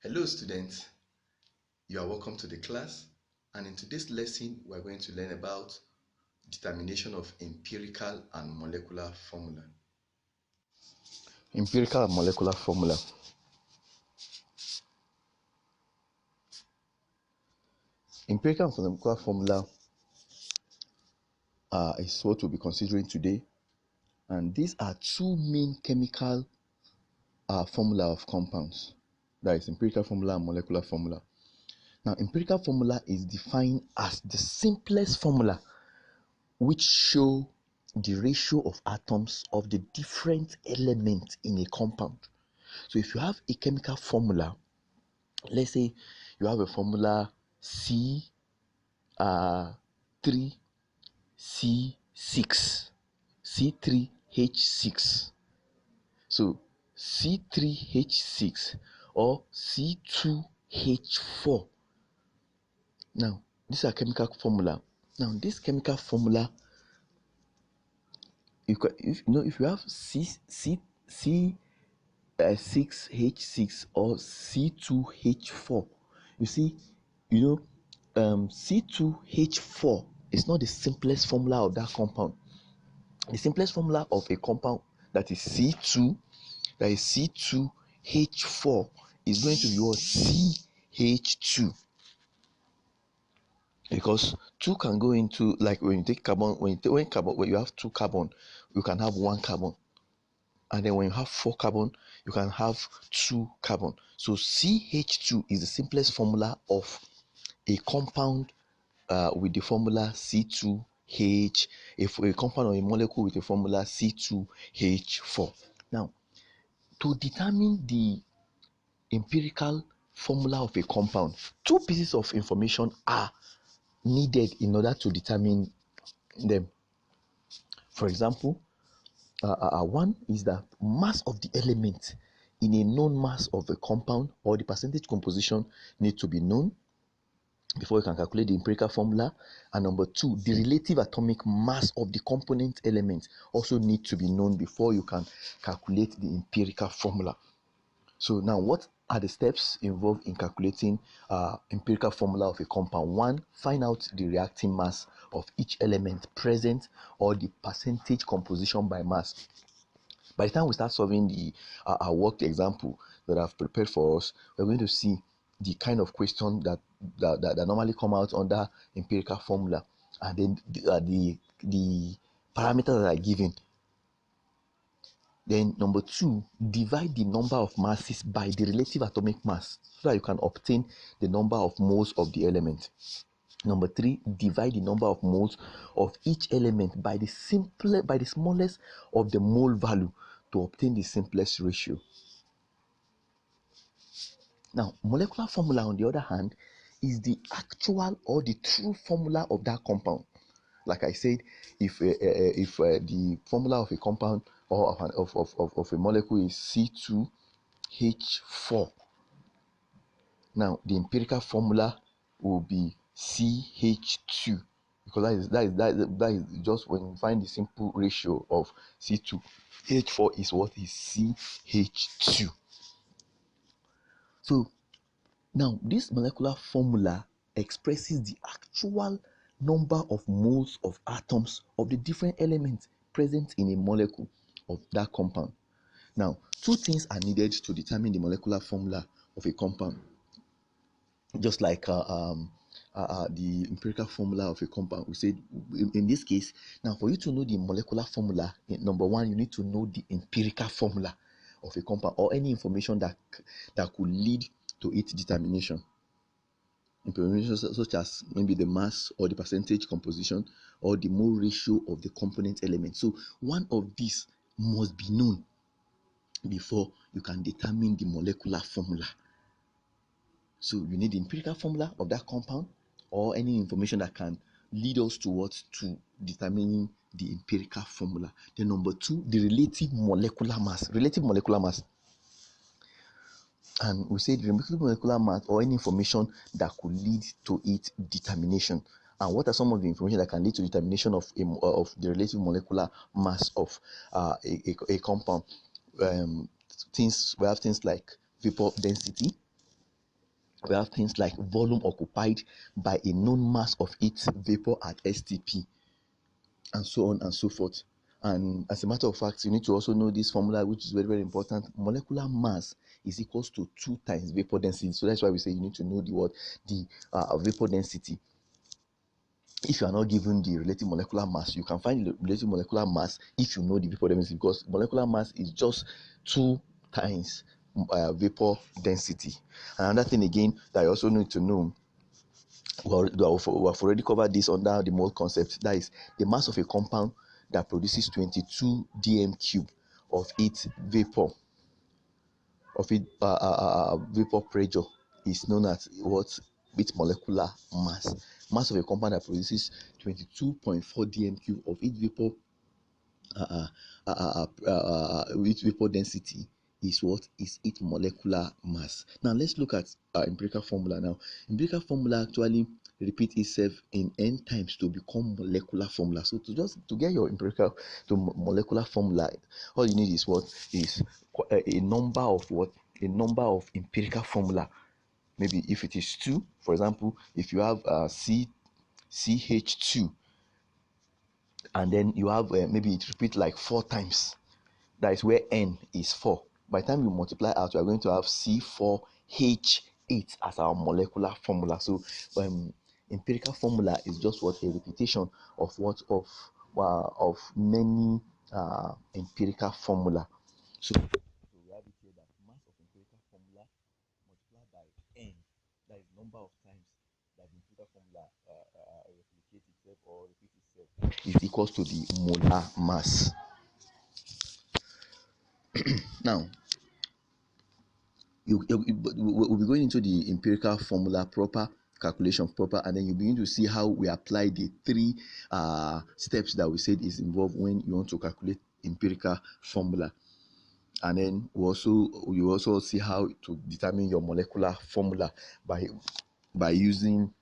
Hello students, you are welcome to the class, and in today's lesson we are going to learn about determination of empirical and molecular formula. Empirical and molecular formula. Empirical and molecular formula is what we'll be considering today, and these are two main chemical formula of compounds. That is empirical formula and molecular formula. Now, empirical formula is defined as the simplest formula which show the ratio of atoms of the different elements in a compound. So if you have a chemical formula, let's say you have a formula C3C6 C3H6. So C3H6 or C2H4. Now these are chemical formula. Now this chemical formula, if you have C6H6 or C2H4, you see, C2H4 is not the simplest formula of that compound. The simplest formula of a compound that is C2H4 is going to be what? CH2. Because two can go into, like when you take carbon, when you have two carbon, you can have one carbon. And then when you have four carbon, you can have two carbon. So CH2 is the simplest formula of a compound with the formula C2H, if a compound or a molecule with the formula C2H4. Now, to determine the empirical formula of a compound, two pieces of information are needed in order to determine them. For example, one is the mass of the element in a known mass of a compound, or the percentage composition need to be known before you can calculate the empirical formula. And number two, the relative atomic mass of the component element also need to be known before you can calculate the empirical formula. So now, what are the steps involved in calculating empirical formula of a compound? One, find out the reacting mass of each element present, or the percentage composition by mass. By the time we start solving the worked example that I've prepared for us, we're going to see the kind of question that normally come out under empirical formula, and then the parameters that are given. Then number two, divide the number of masses by the relative atomic mass so that you can obtain the number of moles of the element. Number three, divide the number of moles of each element by the smallest of the mole value to obtain the simplest ratio. Now, molecular formula, on the other hand, is the actual or the true formula of that compound. Like I said, if the formula of a compound or of a molecule is C2H4, now the empirical formula will be CH2, because that is just when you find the simple ratio of C2H4 is what is CH2. So now this molecular formula expresses the actual number of moles of atoms of the different elements present in a molecule of that compound. Now, two things are needed to determine the molecular formula of a compound. Just like the empirical formula of a compound, we said in this case, now for you to know the molecular formula, number one, you need to know the empirical formula of a compound, or any information that could lead to its determination. Information such as maybe the mass or the percentage composition or the mole ratio of the component element. So one of these must be known before you can determine the molecular formula. So you need the empirical formula of that compound, or any information that can lead us towards to determining the empirical formula. Then number two, the relative molecular mass. And we say the relative molecular mass, or any information that could lead to its determination. And what are some of the information that can lead to determination of the relative molecular mass of a compound? We have things like vapor density, We have things like volume occupied by a known mass of its vapor at STP, and so on and so forth. And as a matter of fact, you need to also know this formula, which is very, very important. Molecular mass is equals to 2 times vapor density. So that's why we say you need to know the vapor density. If you are not given the relative molecular mass, you can find the relative molecular mass if you know the vapor density, because molecular mass is just 2 times vapor density. Another thing again that you also need to know, well, we have already covered this under the mole concept. That is, the mass of a compound that produces 22 dm cube of its vapor vapor pressure is known as what? Its molecular mass. Mass of a compound that produces 22.4 dm cube of its vapor with vapor density is what? Is its molecular mass. Now let's look at empirical formula. Now empirical formula actually repeat itself in n times to become molecular formula. So to get your empirical to molecular formula, all you need is what? Is a number of what? A number of empirical formula. Maybe if it is 2, for example, if you have CH2, and then you have maybe it repeat like 4 times, that is where n is 4. By the time you multiply out, you are going to have C4H8 as our molecular formula. So empirical formula is just what? A repetition of what? Of many empirical formula. So we have it here that mass of empirical formula multiplied by n, that is number of times that the empirical formula replicates itself or repeats itself, is equals to the molar mass. Now we'll be going into the empirical formula proper, calculation proper, and then you begin to see how we apply the 3 steps that we said is involved when you want to calculate empirical formula. And then you also see how to determine your molecular formula by using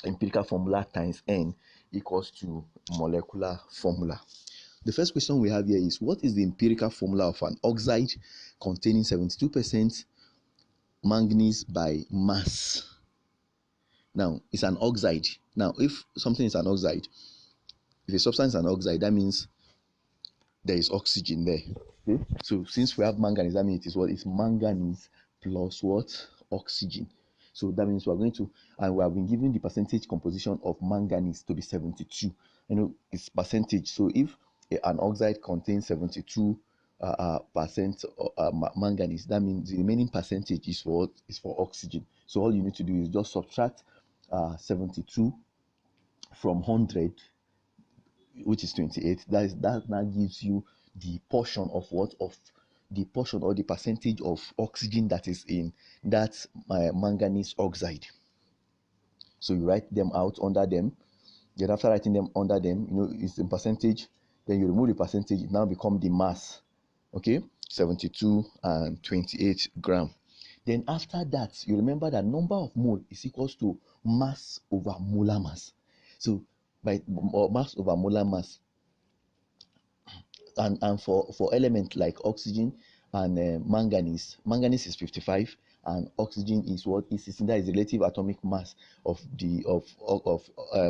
empirical formula times n equals to molecular formula. The first question we have here is, what is the empirical formula of an oxide containing 72% manganese by mass? Now it's an oxide. Now if something is an oxide, if a substance is an oxide, that means there is oxygen there. Okay, so since we have manganese, that means it is what? It's manganese plus what? Oxygen. So that means we are going to, and we have been given the percentage composition of manganese to be 72. It's percentage. So if an oxide contains 72 percent manganese, that means the remaining percentage is for what? Is for oxygen. So all you need to do is just subtract 72 from 100, which is 28. That now gives you the portion of what? Of the portion or the percentage of oxygen that is in that manganese oxide. So you write them out under them. Then after writing them under them, it's in percentage. Then you remove the percentage. It now become the mass. Okay, 72 and 28 gram. Then after that, you remember that number of mole is equals to mass over molar mass. So by mass over molar mass, and for element like oxygen and manganese is 55, and oxygen is what? Is 16. That is the relative atomic mass of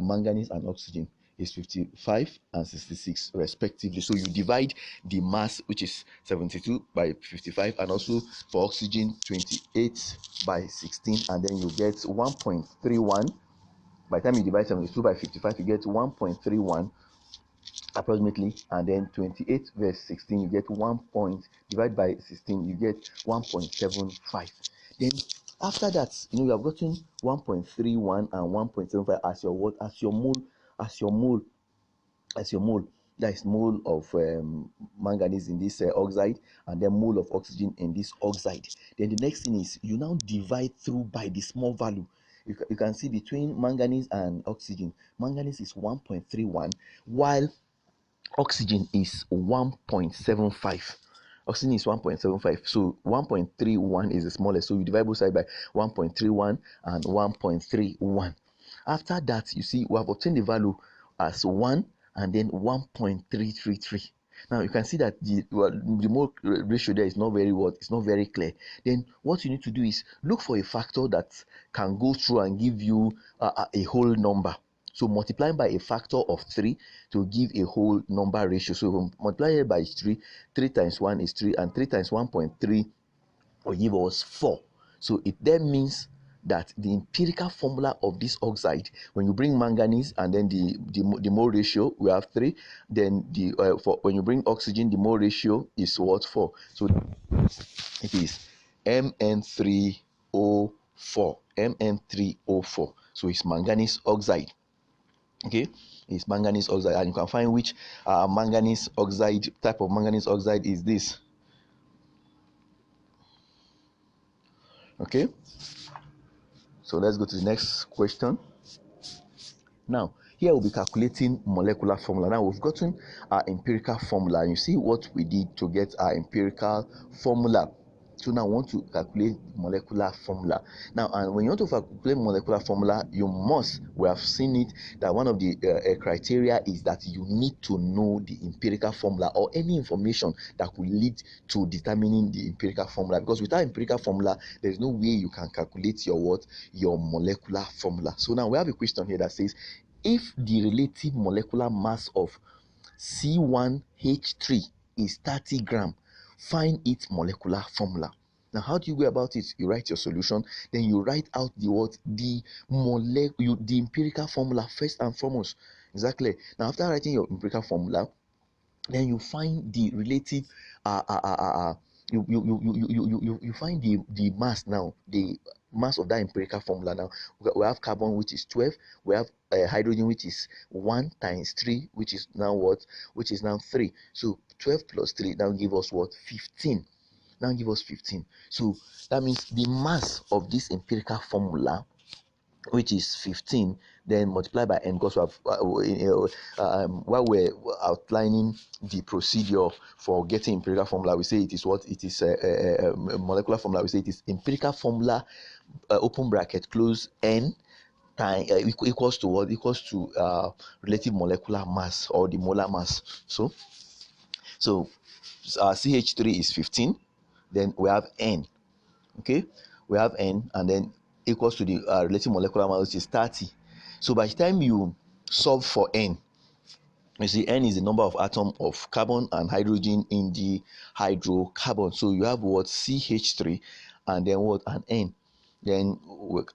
manganese and oxygen is 55 and 66 respectively. So you divide the mass, which is 72, by 55, and also for oxygen 28 by 16, and then you get 1.31. By the time you divide 72 by 55, you get 1.31 approximately, and then 28 verse 16, you get 1 point, divide by 16, you get 1.75. Then after that, you have gotten 1.31 and 1.75 as your what? As your mole. That is mole of manganese in this oxide, and then mole of oxygen in this oxide. Then the next thing is, you now divide through by the small value. You can see between manganese and oxygen, manganese is 1.31, while oxygen is 1.75. Oxygen is 1.75. So 1.31 is the smallest. So you divide both sides by 1.31 and 1.31. After that, you see we have obtained the value as 1 and then 1.333. Now you can see that the mole ratio there is not very it's not very clear. Then what you need to do is look for a factor that can go through and give you a whole number. So multiplying by a factor of 3 to give a whole number ratio. So multiply it by 3, 3 times 1 is 3, and 3 times 1.3 will give us 4. So it then means that the empirical formula of this oxide, when you bring manganese and then the mole ratio, we have 3. Then for when you bring oxygen, the mole ratio is what? 4. So it is Mn3O4. Mn3O4. So it's manganese oxide. Okay, it's manganese oxide, and you can find which manganese oxide type of manganese oxide is this. Okay, so let's go to the next question. Now, here we'll be calculating molecular formula. Now, we've gotten our empirical formula, and you see what we did to get our empirical formula. So now I want to calculate molecular formula. Now, and when you want to calculate molecular formula, you must, we have seen it, that one of the criteria is that you need to know the empirical formula or any information that will lead to determining the empirical formula. Because without empirical formula, there is no way you can calculate your molecular formula. So now we have a question here that says, if the relative molecular mass of C1H3 is 30 gram, find its molecular formula. Now, how do you go about it? You write your solution, then you write out the empirical formula first and foremost. Exactly. Now, after writing your empirical formula, then you find the relative you find the mass. Now the mass of that empirical formula. Now we have carbon, which is 12. We have hydrogen, which is 1 times 3, which is now what? Which is now 3. So 12 plus 3 now give us what? 15. Now give us 15. So that means the mass of this empirical formula, which is 15, then multiply by n, because we have while we're outlining the procedure for getting empirical formula, we say it is what? It is a molecular formula. We say it is empirical formula, open bracket, close, n time equals to what? Equals to relative molecular mass, or the molar mass. So CH3 is 15, then we have n. Okay, we have n, and then equals to the relative molecular mass, which is 30. So by the time you solve for n, you see n is the number of atoms of carbon and hydrogen in the hydrocarbon. So you have what? CH3, and then what? An n. Then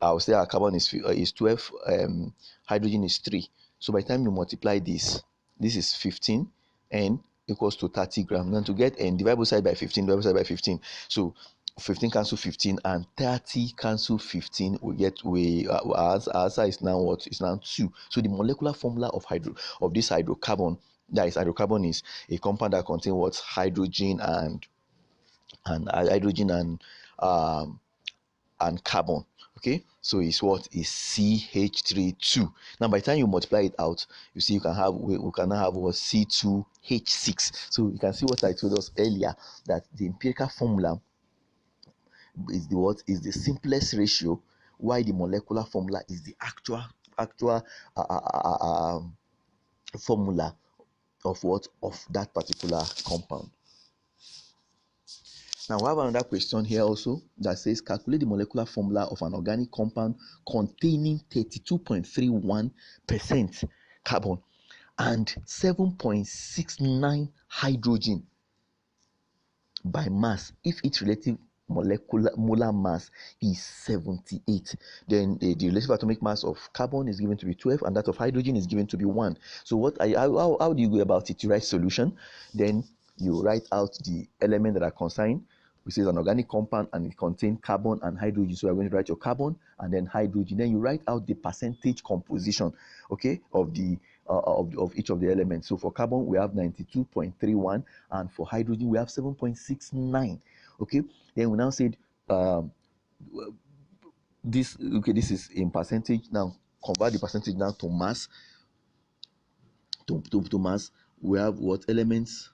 I'll say our carbon is 12, hydrogen is 3. So by the time you multiply this is 15, n equals to 30 grams. Then to get n, divide both sides by 15, divide both sides by 15. So 15 cancel 15 and 30 cancel 15, we get our answer is now what? Is now 2. So the molecular formula of this hydrocarbon, that is, hydrocarbon is a compound that contains what? Hydrogen and carbon. Okay, so it's what? Is CH32. Now by the time you multiply it out, you see we can have what? C2H6. So you can see what I told us earlier, that the empirical formula is the what? Is the simplest ratio, while the molecular formula is the actual formula of what? Of that particular compound. Now we have another question here also that says, calculate the molecular formula of an organic compound containing 32.31% carbon and 7.69 hydrogen by mass if its relative molar mass is 78. Then the relative atomic mass of carbon is given to be 12, and that of hydrogen is given to be 1. So how do you go about it? You write solution, then you write out the element that are consigned, which is an organic compound, and it contains carbon and hydrogen. So you're going to write your carbon and then hydrogen. Then you write out the percentage composition, okay, of each of the elements. So for carbon we have 92.31, and for hydrogen we have 7.69. Okay, then we now said this is in percentage. Now convert the percentage now to mass. To mass, we have what? Elements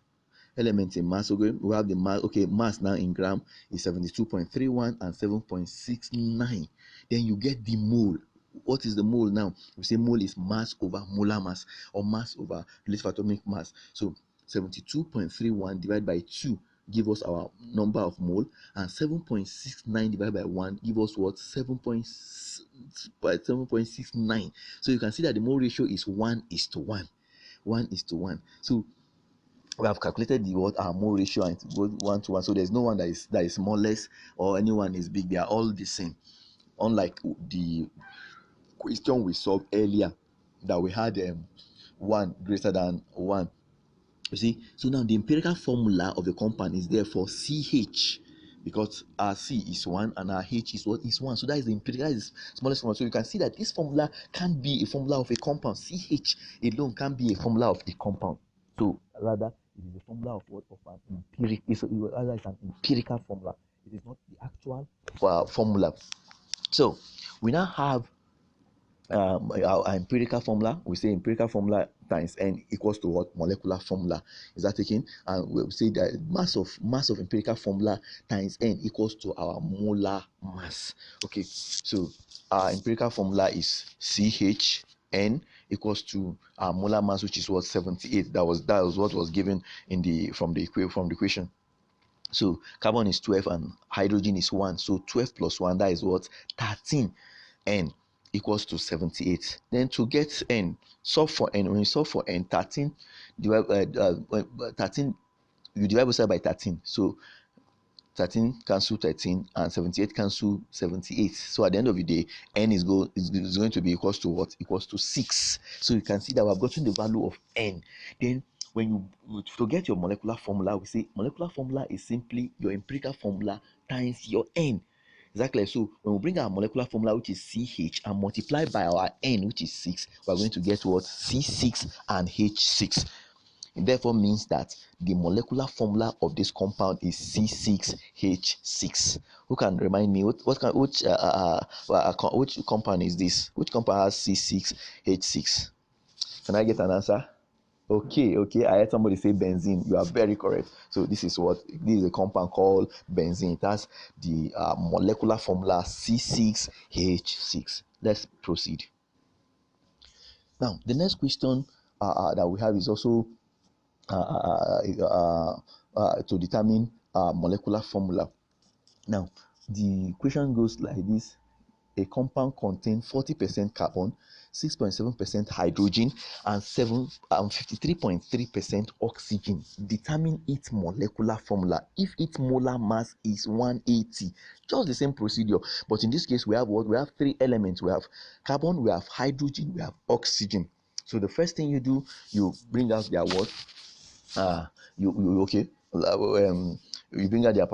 in mass. Okay, we have the mass. Okay, mass now in gram is 72.31 and 7.69. Then you get the mole. What is the mole now? We say mole is mass over molar mass, or mass over relative atomic mass. So 72.31 divided by 2 give us our number of mole, and 7.69 divided by 1 give us what? 7.69. So you can see that the mole ratio is 1:1. 1:1. So we have calculated the what our mole ratio, and it goes 1:1. So there's no one that is more less or anyone is big. They are all the same. Unlike the question we solved earlier, that we had 1 greater than 1. You see, so now the empirical formula of the compound is therefore CH, because our C is 1 and our H is what? Is 1. So that is the empirical, that is smallest formula. So you can see that this formula can't be a formula of a compound. CH alone can't be a formula of the compound. So rather, it is the formula of what? Of an empirical. Rather, it's an empirical formula. It is not the actual formula. So we now have our empirical formula. We say empirical formula times n equals to what? Molecular formula. Is that taken? And we'll say that mass of empirical formula times n equals to our molar mass. Okay, so our empirical formula is CHN equals to our molar mass, which is what? 78. That was what was given in the from the equation. So carbon is 12 and hydrogen is 1. So 12 plus 1, that is what? 13. N equals to 78. Then to get n, solve for n. When you solve for n, 13 13, you divide both sides by 13. So 13 cancel 13 and 78 cancel 78. So at the end of the day, n is going to be equals to what? Equals to 6. So you can see that we have gotten the value of n. Then when to get your molecular formula, we say molecular formula is simply your empirical formula times your n. Exactly. So when we bring our molecular formula, which is CH, and multiply by our n, which is 6, we are going to get what? C6 and H6. It therefore means that the molecular formula of this compound is C6H6. Who can remind me which compound is this? Which compound has C6H6? Can I get an answer? Okay. I heard somebody say benzene. You are very correct. So this is a compound called benzene. It has the molecular formula C6H6. Let's proceed. Now the next question that we have is also to determine molecular formula. Now the question goes like this: a compound contains 40% carbon, 6.7% hydrogen, and 53.3% oxygen. Determine its molecular formula if its molar mass is 180. Just the same procedure, but in this case we have what? We have 3 elements. We have carbon, we have hydrogen, we have oxygen. So the first thing you do, you bring out their what? You okay? You bring out their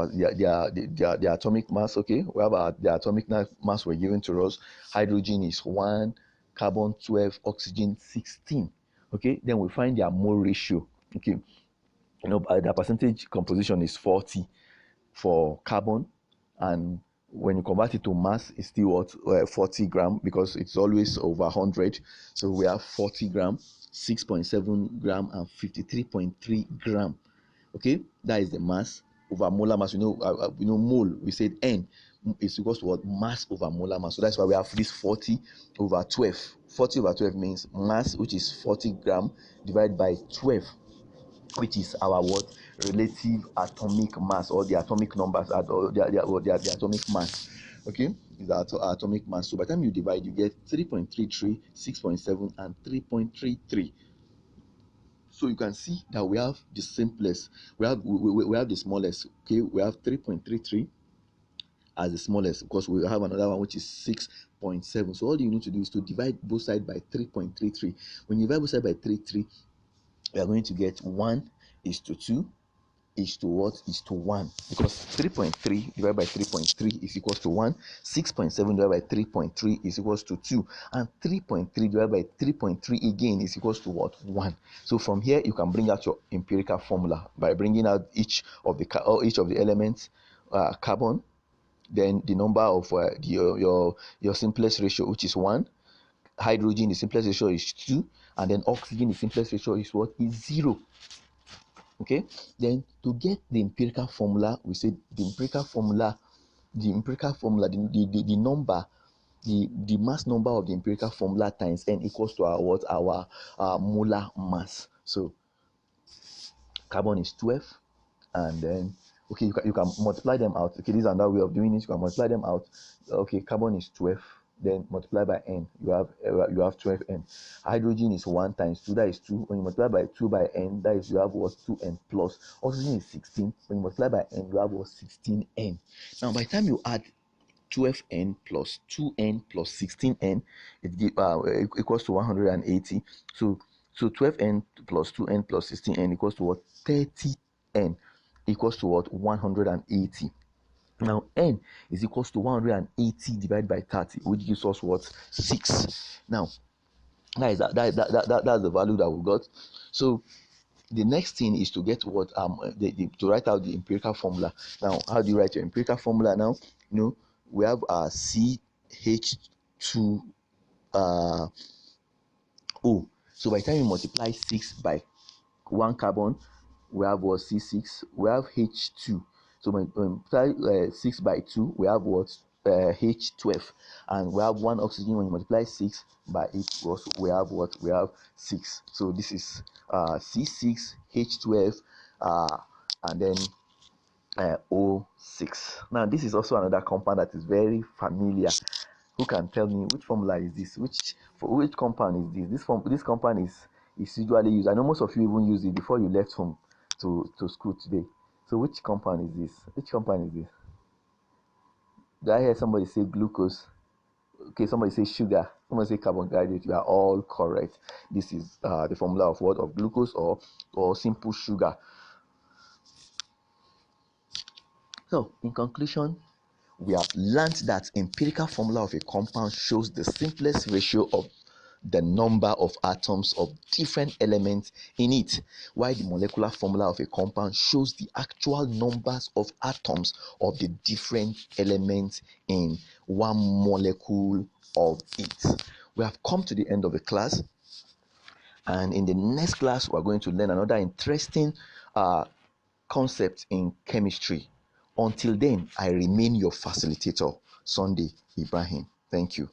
atomic mass. Okay, we have the atomic mass were given to us. Hydrogen is 1, carbon 12, oxygen 16. Okay, then we find their mole ratio. Okay, the percentage composition is 40 for carbon, and when you convert it to mass, it's still what? 40 gram, because it's always over 100. So we have 40 gram, 6.7 gram, and 53.3 gram. Okay, that is the mass over molar mass. Mole, we said n is equals to what? Mass over molar mass. So that's why we have this 40 over 12. 40 over 12 means mass, which is 40 gram, divided by 12, which is our what? Relative atomic mass, or the atomic numbers, or the atomic mass. Okay, is our atomic mass. So by the time you divide, you get 3.33, 6.7, and 3.33. So you can see that we have the simplest, we have the smallest. Okay, we have 3.33 as the smallest, because we have another one which is 6.7. So all you need to do is to divide both sides by 3.33. When you divide both sides by 3.3, we are going to get 1:2 is to what? Is to 1, because 3.3 divided by 3.3 is equals to 1, 6.7 divided by 3.3 is equals to 2, and 3.3 divided by 3.3 again is equals to what? 1. So from here you can bring out your empirical formula by bringing out each of the elements, carbon, then the number of your simplest ratio, which is 1. Hydrogen, the simplest ratio is 2, and then oxygen, the simplest ratio is what? Is 0. Okay, then to get the empirical formula, we say the empirical formula, the number, the mass number of the empirical formula times n equals to our what? Our molar mass. So carbon is 12, and then okay, you can multiply them out. Okay, this is another way of doing it. You can multiply them out. Okay, carbon is 12, then multiply by n, you have 12n. Hydrogen is 1 times 2, that is 2. When you multiply by 2 by n, that is you have what, 2n plus. Oxygen is 16. When you multiply by n, you have what, 16n. Now by the time you add 12n plus 2n plus 16n, it equals to 180. So 12n plus 2n plus 16n equals to what, 30n, equals to what, 180. Now n is equals to 180 divided by 30, which gives us what, 6. Now that's the value that we got. So the next thing is to get what to write out the empirical formula. Now how do you write your empirical formula? Now we have CH2 O. So by the time you multiply 6 by 1 carbon, we have what, C6. We have H2. So when we multiply 6 by 2, we have what, H12. And we have 1 oxygen. When you multiply 6 by 8, we have what, we have 6. So this is C6 H12 and then O6. Now this is also another compound that is very familiar. Who can tell me which formula is this? Which compound is this? This compound is usually used. I know most of you even used it before you left home to school today. So which compound is this? Which compound is this? Did I hear somebody say glucose? Okay, somebody say sugar. Somebody say carbohydrate. You are all correct. This is the formula of what? Of glucose or simple sugar. So in conclusion, we have learned that empirical formula of a compound shows the simplest ratio of the number of atoms of different elements in it, while the molecular formula of a compound shows the actual numbers of atoms of the different elements in one molecule of it. We have come to the end of the class, and in the next class we are going to learn another interesting concept in chemistry. Until then, I remain your facilitator, Sunday Ibrahim. Thank you.